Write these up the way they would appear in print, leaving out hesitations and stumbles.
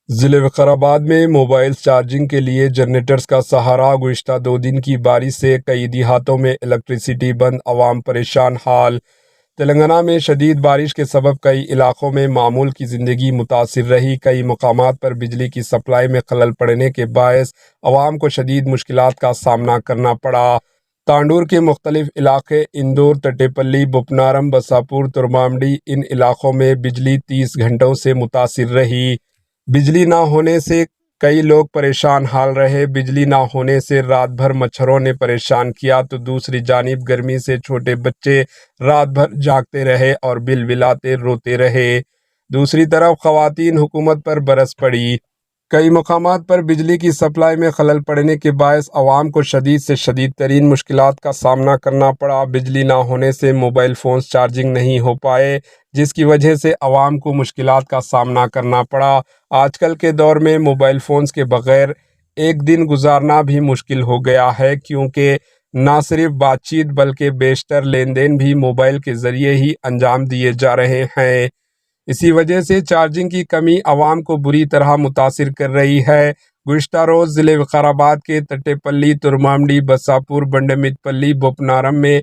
ضلع وقار آباد میں موبائل چارجنگ کے لیے جنریٹرز کا سہارا۔ گزشتہ 2 دن کی بارش سے کئی دیہاتوں میں الیکٹریسٹی بند، عوام پریشان حال۔ تلنگانہ میں شدید بارش کے سبب کئی علاقوں میں معمول کی زندگی متاثر رہی۔ کئی مقامات پر بجلی کی سپلائی میں خلل پڑنے کے باعث عوام کو شدید مشکلات کا سامنا کرنا پڑا۔ تانڈور کے مختلف علاقے اندور، تٹے پلی، بوپنارم، بساپور، ترمامڈی، ان علاقوں میں بجلی 30 گھنٹوں سے متاثر رہی۔ بجلی نہ ہونے سے کئی لوگ پریشان حال رہے۔ بجلی نہ ہونے سے رات بھر مچھروں نے پریشان کیا تو دوسری جانب گرمی سے چھوٹے بچے رات بھر جاگتے رہے اور بلبلاتے روتے رہے۔ دوسری طرف خواتین حکومت پر برس پڑی۔ کئی مقامات پر بجلی کی سپلائی میں خلل پڑنے کے باعث عوام کو شدید سے شدید ترین مشکلات کا سامنا کرنا پڑا۔ بجلی نہ ہونے سے موبائل فونز چارجنگ نہیں ہو پائے، جس کی وجہ سے عوام کو مشکلات کا سامنا کرنا پڑا۔ آج کل کے دور میں موبائل فونز کے بغیر ایک دن گزارنا بھی مشکل ہو گیا ہے، کیونکہ نہ صرف بات چیت بلکہ بیشتر لین دین بھی موبائل کے ذریعے ہی انجام دیے جا رہے ہیں۔ اسی وجہ سے چارجنگ کی کمی عوام کو بری طرح متاثر کر رہی ہے۔ گزشتہ روز ضلع وقار آباد کے تٹے پلی، ترمامڈی، بساپور، بنڈمت پلی، بوپنارم میں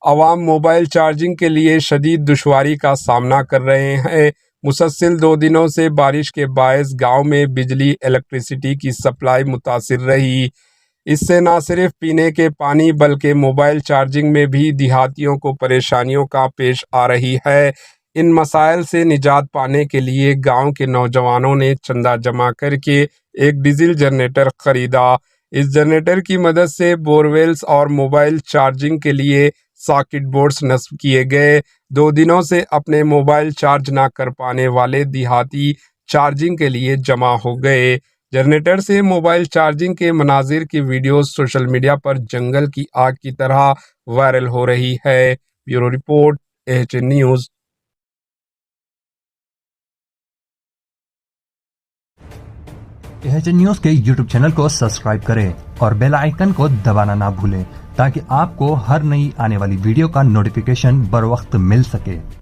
عوام موبائل چارجنگ کے لیے شدید دشواری کا سامنا کر رہے ہیں۔ مسلسل 2 دنوں سے بارش کے باعث گاؤں میں بجلی الیکٹریسٹی کی سپلائی متاثر رہی۔ اس سے نہ صرف پینے کے پانی بلکہ موبائل چارجنگ میں بھی دیہاتیوں کو پریشانیوں کا پیش آ رہی ہے۔ ان مسائل سے نجات پانے کے لیے گاؤں کے نوجوانوں نے چندہ جمع کر کے ایک ڈیزل جنریٹر خریدا۔ اس جنریٹر کی مدد سے بورویلز اور موبائل چارجنگ کے لیے ساکٹ بورڈز نصب کیے گئے۔ 2 دنوں سے اپنے موبائل چارج نہ کر پانے والے دیہاتی چارجنگ کے لیے جمع ہو گئے۔ جنریٹر سے موبائل چارجنگ کے مناظر کی ویڈیوز سوشل میڈیا پر جنگل کی آگ کی طرح وائرل ہو رہی ہے۔ Bureau report, AHN news. AHN news کے YouTube چینل کو سبسکرائب کریں اور بیل آئیکن کو دبانا نہ بھولیں تاکہ آپ کو ہر نئی آنے والی ویڈیو کا نوٹیفیکیشن بر وقت مل سکے۔